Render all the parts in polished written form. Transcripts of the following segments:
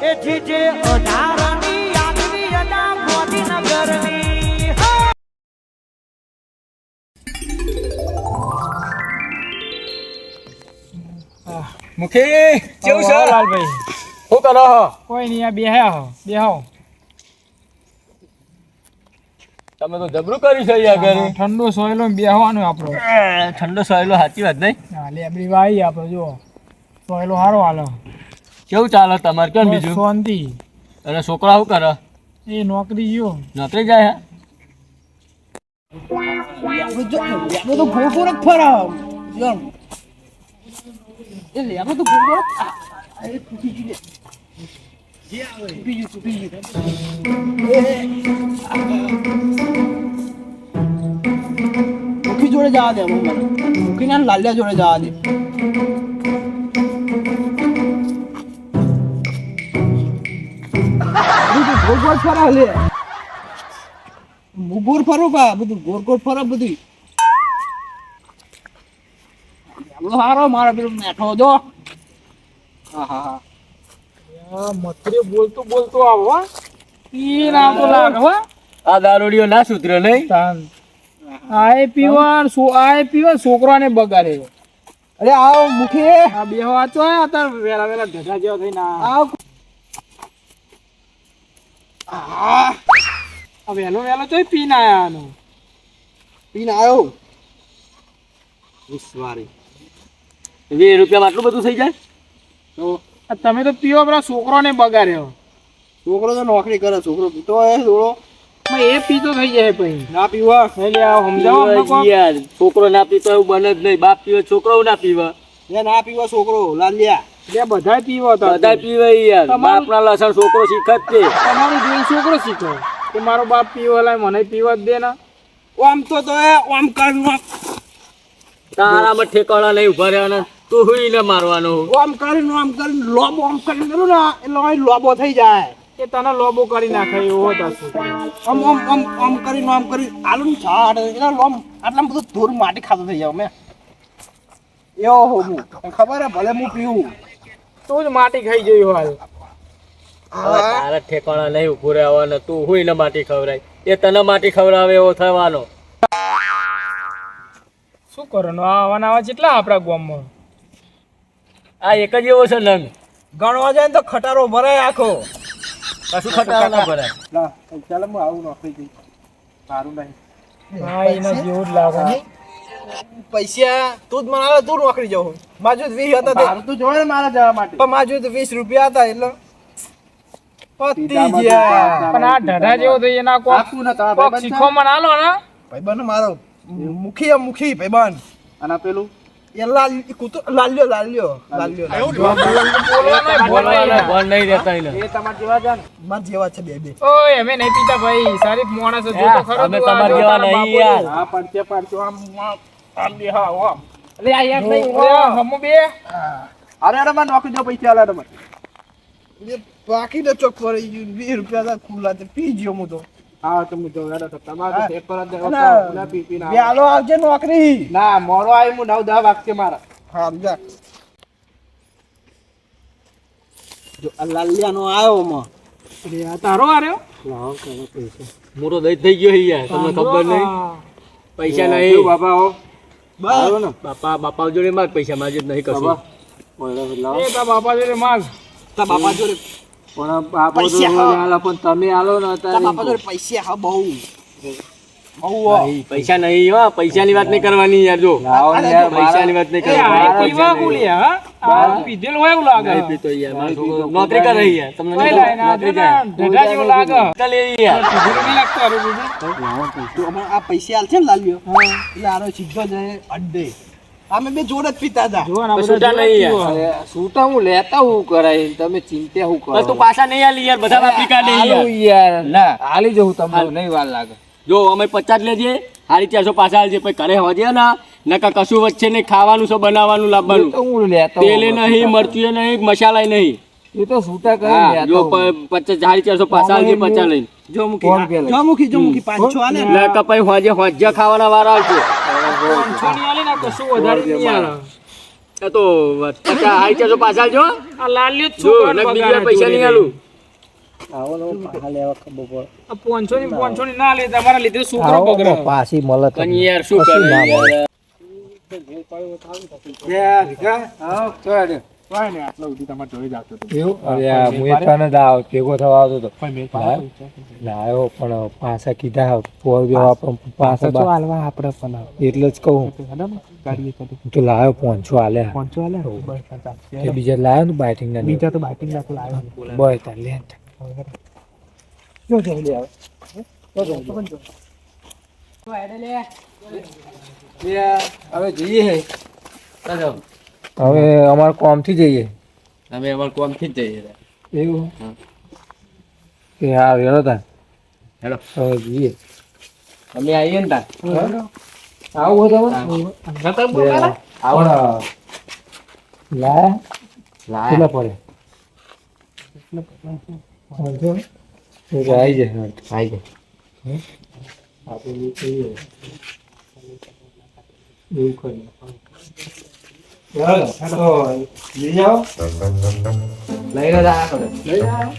એ જે 18ની આગની અદા ગાંધીનગરની મુખી કેવું છે લાલભાઈ? શું કરો હો? કોઈ નહીં, આ બેહો. તમે તો જબરું કર્યું છે યાર ઘરે. ઠંડો સોયલો બેહવાનું આપણો. ઠંડો સોયલો સાચી વાત નહીં? હા, લેબડી વાઈ આપણે જો સોયલો સારો હાલો. કેવું ચાલે તમારે કેમ બીજું? શાંતિ. અને છોકરા શું કરે? એ નોકરી ગયો. નોકરી જાય લેબો તો ગોળ ગોળ જ ફરાવ જમ એ લેબો તો ગોળ ગોળ અરે તૂટી ગઈ જે આવે તૂટી ગઈ મુખી જોડે જવા દે મને મુખી ના લાલ્યા જોડે જવા દે ગોળ ગોળ ફરાવ લે ગોળ ફરો કા બધું ગોળ ફરો બધું હારો મારો પેલો મેઠો જો હા મતરે બોલતો આવો હો. ઈ નામ તો લાગે હો. આ દારૂડિયો ના સુધરે નહીં? આય પીવા છોકરાને બગાડે. અરે આવો મુખી આ બેહો આચો અત્યારે વેલા ઢઢા જેવો થઈને આવ આ વેલો ચોય પીને આયા આનો. પીને આવ્યો વિશ્વારી 20 રૂપિયામાં આટલું બધું થઈ જાય? તો આ તમે તો પીવો પેલા છોકરાને બગાડ્યો. છોકરો તો નોકરી કરે છોકરો પીતો હોય થોડો એ પીતો થઈ જાય પછી. ના પીવા એટલે આ સમજાવો અમને કોણ? યાર છોકરો ના પીતો એવું બને જ નહીં. બાપ પીવે છોકરો ના પીવે. એ ના પીવા છોકરો લાલ્યા બે બધાય પીવો તો બધા પીવે યાર. બાપના લસણ છોકરો શીખે જ તે. તમારું જોઈને છોકરો શીખો કે મારો બાપ પીવો લાય મને પીવા જ દે ને. આમ તો આમ કર તારામાં ઠેકાણા નહીં ઉભા રહેવાના. તું હુઈને મારવાનો. આમ કરીને લોબો આમ કરીને કરું ને એટલે લોબો થઈ જાય એ તને લોબો કરી નાખે એવો થશે. આમ કરીને આલુ ને છાટ એટલે લોમ આટલા બધું ધૂળ માટી ખાતો થઈ જાવ મેં એવો હો હું ખબર હે ભલે હું પીવું તું જ માટી ખાઈ જોયું હાલ. હવે તારા ઠેકાણા નહીં ઉભું રહેવાના. તું હુઈને માટી ખવડાય. એ તને માટી ખવડાવે એવો થવાનો. શું કરવાનું આવા કેટલા આપણા ગામમાં. આ એક જ એવો છે નંગ. ગણવા જાય ને તો ખટારો ભરાય આખો કશું ખટારા ના ભરાય. ના ચાલ હું આવું નોકરી જઈ સારું નહીં હા એના જેવું જ લાગે ને. પૈસા તું જ મને તું નોકરી જાવ માજુ 20 હતા તે તું જોડે મારા જવા માટે પણ માજુ 20 રૂપિયા હતા એટલે પતી ગયા પણ આ ઢઢા જેવો થઈ એના કોક શીખોમાં આલો ને ભાઈબંધ મારો મુખી ભાઈબંધ અને પેલું એ લાલ્યો ભણ નહીં રહેતા એને. એ તમાર જેવા છે ને માર જેવા છે બે ઓય અમે નહીં પીતા ભાઈ સારી માણસ જો તો ખરો. અમે તમાર જેવા નહીં યાર. હા પડશે આમ બે હા આમ એટલે આ યાર નહીં હમુ બે અરે માર નોકરી જો પૈસા આલા તમે એ બાકી તો ચોક પર 20 રૂપિયા ખુલ્લા તે પી ગયો હું તો હા તમે તો યાર તમારે તો પેપર જ ના પી ના હાલો આવજે નોકરી ના મોરો આવી હું 9-10 વાગશે મારા હા જા જો લાલિયાનો આવ્યો માં અરે આ તારો આર્યો. મોટો દઈ થઈ ગયો છે યાર. તમને ખબર નહીં? પૈસા નહીં બાબા હો આવ્યો ને. બાપા જોડે માગ પૈસા માજે જ નહીં કશું. એ તા બાપા જોડે માગ. તા બાપા જોડે પણ બાપા તો આલો પણ તમે આલો ને તા બાપા જોડે પૈસા હા બહુ નહીં, પૈસા નહીં હો. પૈસાની વાત નહીં કરવાની યાર. જો પૈસાની વાત નહીં એ આ કરવાની. પીવા ગુલિયા હા આ પીધેલ હોય એવું લાગે. નહીં પીતો યાર. મારો છોકરો નોકરી કરે યાર. તમને કોઈ નહીં લાઈન આ નોકરી જાય. ઢઢા જેવો લાગે. ચાલ એ યાર. પીધેલું નહીં લાગતું હારું બીજું. તો અમાર આ પૈસા આલ છે ને લાલ્યો એટલે આરો સીધો જાય અડ્ડે અમે બે જોડે જ પીતા હતા જો ને આ છૂટા બધા નહીં જોડે યાર. પીવો. સૂતા હું લેતા હું કરાય તમે ચિંતા હું કરો બસ તું પાછા નહીં આલી યાર. બધા વાપરી કાઢે હાલું યાર. યાર ના હાલી જવું તમને નહીં વાર લાગે જો અમે 50 લેજે. હારી 400 પાછા આલજે. પછી ઘરે હોજે ને નકા કશું વચ્ચે નહીં. ખાવાનું છે, બનાવવાનું, એ લાવવાનું. તો હું લેતા તેલે નહીં, મરચું નહીં, મસાલા નહીં. એ તો સૂતા કરી હા, લેતા જો હું. 50 હારી 400 પાછા આલજે. 50 લઈને જો ફોન પે લઈ. જો મુખી 500 આલે ને નકા પછી હોજે ખાવાના વારા આવશે. છોડી આલી ને કશું વધારે નહીં યાર. એ તો ટકા આઈ જજો પાછા જો આ લાલ્યો જ જો છોકરાનો ને પગાર બીજા પૈસા નહીં આલું આ 500 ની ના લે તમારા લીધે છોકરો બગડે પાછી મળે પણ યાર શું કરે યાર પાછા કીધા એટલે જ કહું તો લાવ્યો 500 આલ્યા બીજા લાવ્યો ને બાઇટિંગ ના બીજા તો બાઇટિંગ ના બોય તાર લે હવે જઈએ હવે અમારે કોમ થી જઈએ અમે અમાર કોમ થી જ જઈએ એવું કે હા વેલો તા હેલો હવે જઈએ અમે આવીએ ને તા આવું તમે આવો લાયા લાય કેટલા પડે આવી જાય આઈ જા આપણે કહીએ એવું કરીએ લઈ જાઓ લઈ લે જા લઈ જાઓ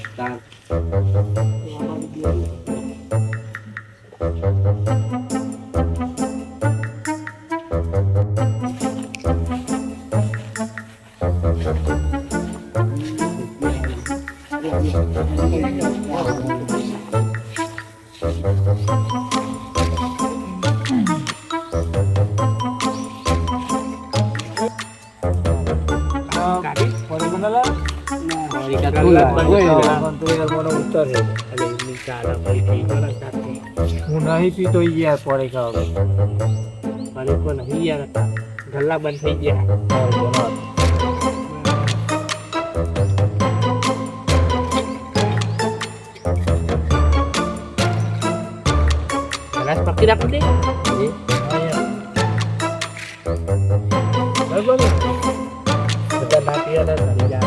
હું નહીં પીતો યાર પડે ખાવા નહીં યાર ગલ્લા બંધ થઈ ગયા રસ પકડી રાખો દે બરાબર બધા ના પીવા ના જા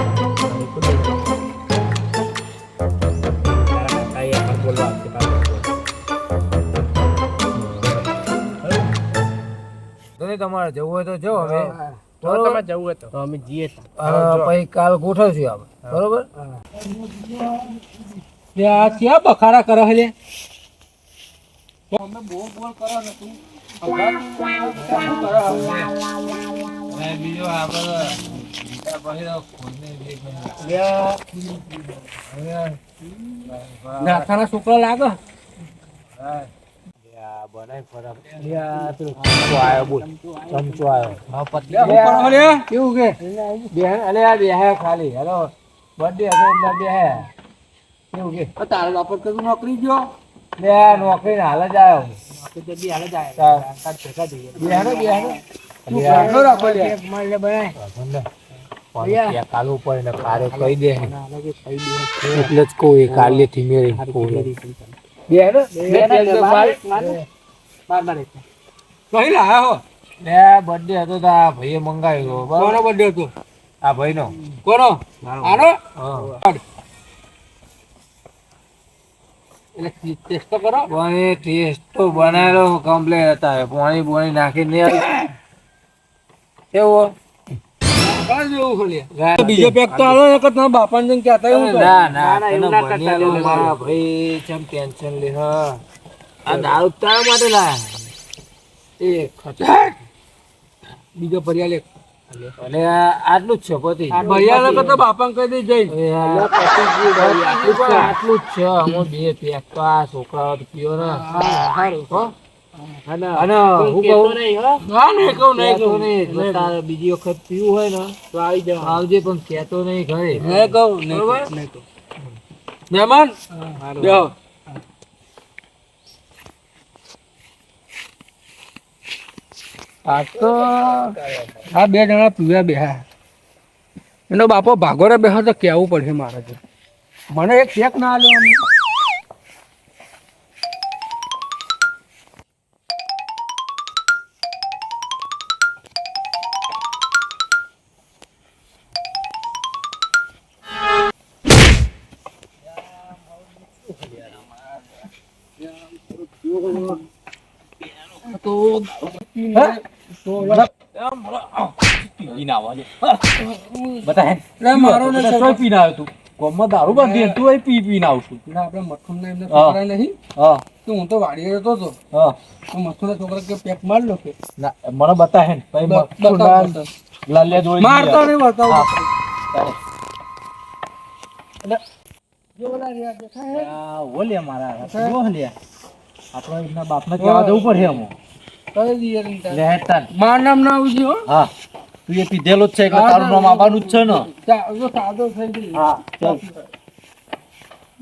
તમારે જવું હોય તો જો અમે તમારે જવું હોય તો અમે જઈએ પછી કાલ ગોઠવશું આપણે બરોબર ક્યાં બખાડા કરો હે બીજો નાથાના છોકરા લાગે ચમચો આવ્યો કેવું કે ખાલી હેલો બર્થડે હતો એટલે બે કેવું કે તારે વાપર કરું નોકરી ગયો બે નોકરી હાલ જ આવ્યો કાલુ પડે ને કારે કહી દે એટલે જ કહું એ કાલે થી મેળી બર્થડે હતો તો આ ભાઈએ મંગાવ્યો કોનો બર્થડે હતો આ ભાઈ નો કોનો આનો એટલે ટેસ્ટ તો કરો ટેસ્ટ તો બનાવેલો કમ્પ્લેટ હતા પાણી બોણી નાખી ને કેવું બીજો પેક તો આલો બાપા ને કહેતા ના ભાઈ ચમ ટેન્શન લે આ દારૂ તારા માટે લાયા એ ખટાક બીજો ભરિયા લે અને આટલું જ છે પતિ ભરિયા કરતા બાપા કહી દે જઈ આટલું જ છે હું બે પેક તો આ છોકરાઓ પીઓ ને બીજી વખત પીવું હોય ને તો આવી જાવ આવજે પણ કેતો નહીં ઘરે મહેમાન આ બે જણા પીવા બેહા એનો બાપો ભાગોરે બેહા તો કેવું પડશે મારે મને એક ચેક ના આલ્યો અમને પીને આવો લે બતા હે લે મારો ને ચોય પીને આવ્યો તું ગોમમાં દારૂ બાંધી તું એ પીને આવશું આપણે મથુરના એમને પકડાય નહીં હા તો હું તો વાડીએ જતો હતો હા તો મથુરના છોકરા કે પેક માર લો કે ના મને બતા હે ભાઈ બતાવ, બતાવ. લાલ્યા જોઈ મારતો નહીં બતાવો ઓલે મારા જો લે આપણે એમના બાપને કહેવા જવું પડે એમ કઈ દીએ નહીં તારે. લે હેતાન માર નામ ના આવજો હો. હા તું એ પીધેલો જ છે એટલે તારું નામ આવવાનું જ છે ને જો સાદો થઈ ગયો હા ચાલ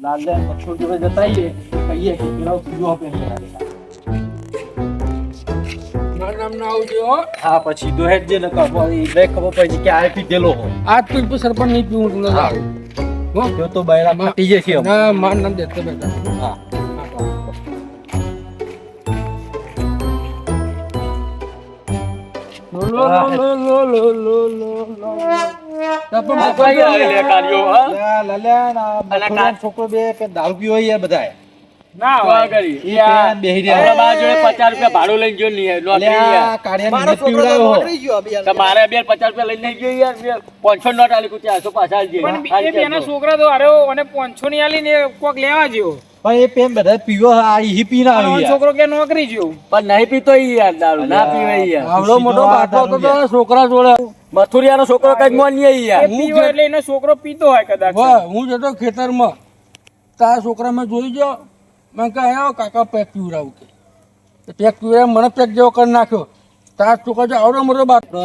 લાલ્યા મચ્છર જોડે જતા આવીએ કહીએ કે પેલા પીવો આપે માર નામ ના આવજો હો. હા પછી તો હેડ જે ન ખબર પડી કે આ પીધેલો હોય આજ તું તો સરપંચ નહીં પીવું તું હા. હો જો તો બૈરા ફાટી જશે એમ. ના માર નામ દેતો બેટા હા લો લો લો લો લો લો લો લો લાલ્યા છોકરો બે દારૂ પીવો યાર બધાય ના હોય કરી ઈ પેન બેહી રહ્યા. આપણા બાજુ 50 રૂપિયા ભાડું લઈને ગયો નહીં નોકરી અલ્યા, યાર કાળિયાને મારો નથી છોકરો તો પીવડાવ્યો. નોકરી ગયો અભી યાર. તમારે બે 50 રૂપિયા લઈને ગયો યાર 500 નોટ આલી કુછ 400 પાછા આલજે પણ એ બેના છોકરા તો અરે અને 500 ની આલી ને કોક લેવા જ્યો પણ એ પેન બધા પીવો આ ઈ પીને આવ્યો અને યાર. છોકરો કે નોકરી જ્યો પણ નહીં પીતો ઈ યાર દારૂ ના પીવે ઈ યાર આવડો મોટો બાટલો તો તારા છોકરા જોડે મથુરિયાનો છોકરો કઈ મોની ઈ યાર એ પીવો એટલે એનો છોકરો પીતો હોય કદાચ વાહ, હું જતો ખેતરમાં તારા છોકરા મેં જોઈ ગયો મેં કહે આવો કાકા પેક પીવડાવું કે પેક પીવડાવ મને પેક જેવો કરી નાખ્યો તારા છોકરા જો આવડો મોટો બાટલો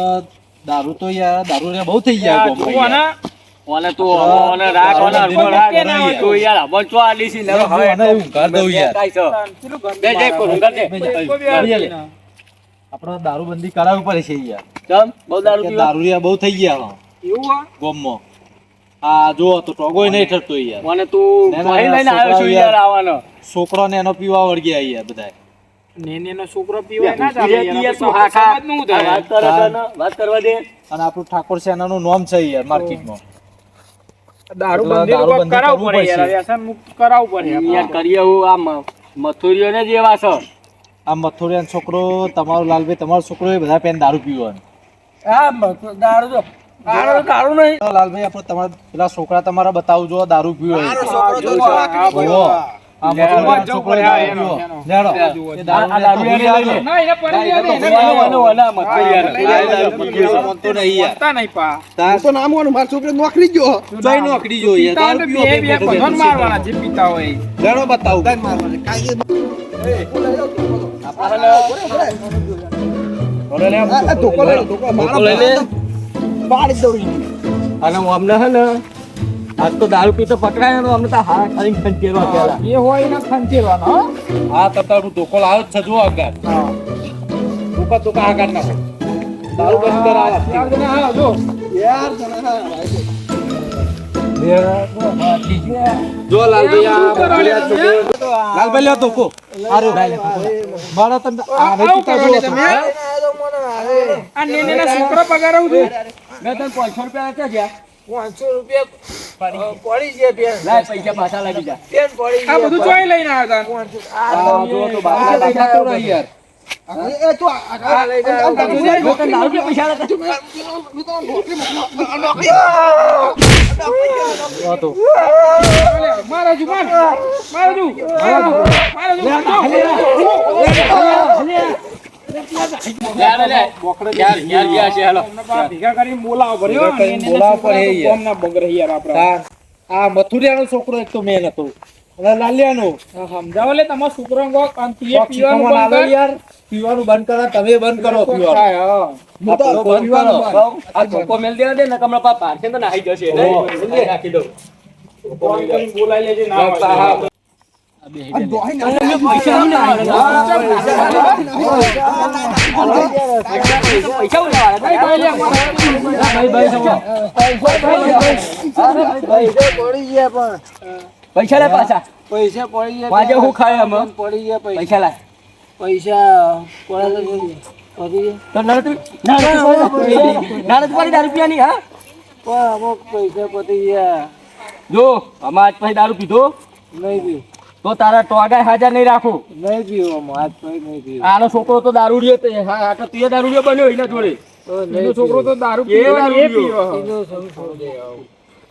દારૂ તો યાર દારૂ રે બહુ થઈ ગયા ગામમાં તું યાર. આના ઓને તું ઓને રાખ ઓને હરખો રાખ તું યાર અમન ચો આલી છે ને હવે આને એવું કર દઉં યાર. કાઈ છે કેટલું ગંદુ બે જે કરું કર દે કોઈ બી આવી લે. આપણે દારૂબંધી કરાવવી પડે છે યાર. ચમ બહુ દારૂ કે પીવા દારૂ યાર બહુ થઈ ગયા એવું હોય ગામમાં. આ જો તો ટોગોય નહીં ઠરતો યાર. મને તું ના, ના, કહી લઈને છોકરાઓ આવ્યો છું યાર. યાર આવવાનો છોકરાને એનો પીવા વળગ્યા યાર બધા. નેનેનો છોકરો પીવાય ના ચાલે યાર યાર તું હા ખા સમજનું હું થાય વાત કરે છે ને વાત કરવા દે અને આપણું ઠાકોર સેનાનું નામ છે યાર માર્કેટમાં. દારૂ એટલે બંધી દારૂબંધી કરાવવું કરવું પડે યાર પડશે. વ્યસન મુક્ત કરાવવું પડે યાર કરીએ હું આ મથુરીઓ ને જેવા છે આ મથુરિયાનો છોકરો તમારો લાલભાઈ તમારો છોકરો એ બધા પેન દારૂ પીવાનો. હા દારૂ જો દારૂ નહીં તો લાલભાઈ આપણે તમારા પેલા છોકરા તમારા બતાવજો દારૂ પીવો એ. મારો છોકરો તો બાકી જુઓ. આ મથુરિયાનો છોકરો એ દારૂ એનો, પીવો. એનો. લેડો. એ આ દારૂ દારૂ ને યાર લઈ લે. ના એને પડી ગયા ને દારૂ પી ગયો છે. મનતો નહીં યાર. તા નહીં પા હું તો નામ હોવાનું, મારો છોકરો નોકરી ગયો. ચોય નોકરી જોઈએ. પિતા દારૂ તો પીવો બે બે બે બેઠો બધાને મારવાના જે પિતા હોય એ. લેડો બતાવું. કાંઈ મારવાનું, કાંઈ આ ધોકો લઈ લો, ધોકો. મારો લઈ લે. પાડી દઉં. અને હું અમને હે ને આજ તો દારૂ પીતો પકડાય ને અમને તો હાથ ખાલી ખંચેરવા પેલા એ હોય એને ખંચેરવાનો હો. આ તતારું ધોકો લાવ્યો જ છે જો આગળ. ધોકા આગળ નાખો. દારૂ બંધ કરાવો. ચાર જણા હા જો યાર જણા હા, ભાઈ. જો લાલભાઈ આ મથુરિયા છોકરો. લાલભાઈ લ્યો ધોકો. હારું. મારા તમને આ આવું કરો ને તમે આ તો મને આવે. આ નેનેના છોકરા પગારાવું છું મેં તને 500 રૂપિયા આપ્યા ગયા 500 રૂપિયા પડી ગયા બેન. લાય પૈસા પાછા લાગી જા બેન પડી આ બધું ચોઈ લઈને આવ્યા હતા આ જો તો બાપા દેખાતો નહીં યાર. એ તો આ લઈ જા. દારૂ કે પૈસા લાગતા મારા જુ મારા જુ ભેગા કરીને બોલાવો ભર્યો બોલાવો પડે યાર. ના બગડે યાર આપડા આ મથુરિયાનો છોકરો એક તો મેન હતો અને લાલિયાનો સમજાવો લે તમારો છોકરો પીવાનું પીવાનું બંધ યાર. પીવાનું બંધ કરો તમે બંધ કરો પીવાનું. હા આ તો પીવાનું બંધ. આ ધોકો મેલ દેવા દે ને કમળા પા પાછે તો નાહી જશે નહીં રાખી દઉં ફોન કરીને બોલાવી લેજે ના હોય. પૈસા પૈસા લે પાછા પૈસા પડી ગયા વાજે હું ખાય આમાં પડી ગયા પૈસા લાય પૈસા પડી તો નાનત પડી દારૂ પીવાની હા અમુક પૈસા પતી ગયા જો અમાર આજ પછી દારૂ પીધો નહીં પીવું તો તારા ટોગાય હાજર નહીં રાખું નહીં પીવું આજ પછી નહીં પીવું આનો છોકરો તો દારૂડિયો તો હા આ તો તું દારૂડિયો બન્યો એના જોડે એનો છોકરો તો દારૂ એ પીવે દારૂ એ પીવો. પીવો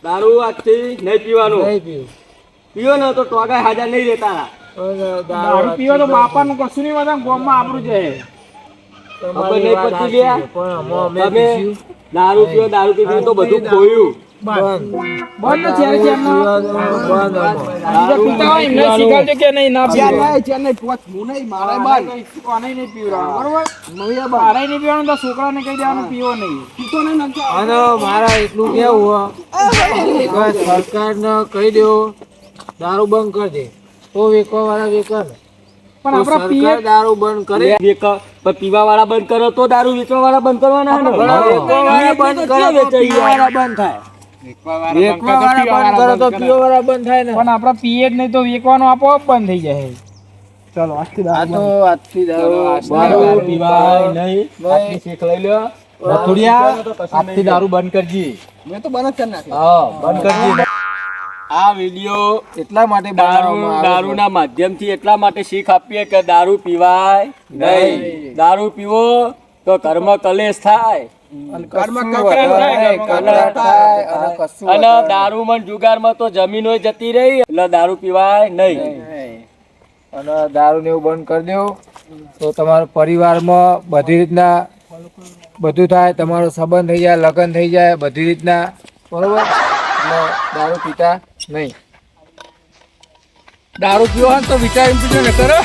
દારૂ આજથી નહીં પીવાનું નહીં પીવું. પીવો ને તો ટોગા હાજર નહીં રહેતા દારૂ પીવો તો બાપાનું કશું નહીં વધે ગોમમાં આપણું જાય ખબર નહીં પડતી લ્યા. પણ આમાં અમે તમે પીશું. દારૂ પીવો તો બધું ખોયું બંધ છે રે ચેનનો. બંધ આમાં. બીજા પીતા હોય એમને શીખવાડજો કે નહીં ના પીવો ચેન્નઈ પોચ હું નહીં મારે બંધ કોને નહીં પીવડાવવાનું બરોબર મૈયા બંધ મારે નહીં પીવાનું તો છોકરાને કહી દેવાનું પીવો નહીં પીતો નહીં નંબર અને મારા એટલું કેવું કે સરકારને કહી દેવો દારૂ બંધ કરી દે તો વેચવા વાળા વેચે ને. પણ તો આપણા પીએ સરકાર દારૂ બંધ કરે પીવા વાળા બંધ કરો તો દારૂ વેચવા વાળા બંધ કરવાના હે ને? વેચવા વાળા બંધ કરે તો પીવા વાળા બંધ થાય. વેચવા વાળા બંધ કરે તો પીવા વાળા બંધ થાય ને. પણ આપણા પીએ જ નહીં તો વેચવાનું આપોઆપ બંધ થઈ જાય ચાલો આજથી આ તો આજથી દારૂ દારૂ પીવાય નહીં. આજની શીખ લઈ લો. રથોડિયા, આજથી દારૂ બંધ કરજી. મેં તો બંધ જ કરી નાખ્યો હા, બંધ કરજી. આ વિડિયો એટલા માટે બનાવવામાં આવે છે. દારૂના માધ્યમથી એટલા માટે શીખ આપીએ કે દારૂ પીવાય નહીં. દારૂ પીવો તો કર્મ કલેશ થાય કર્મ કકળાટ થાય અને કશું અને દારૂમાં ને જુગારમાં તો જમીનો જતી રહી એટલે દારૂ પીવાય નહીં. અને દારૂ ને એવું બંધ કરી દેવું તો તમારા પરિવારમાં બધી રીતના બધું થાય, તમારો સંબંધ થઈ જાય, લગ્ન થઈ જાય, બધી રીતના બરોબર. એટલે દારૂ પીતા નહીં. દારૂ પીવો હોય ને તો વિચારીને પીજો ને કરો.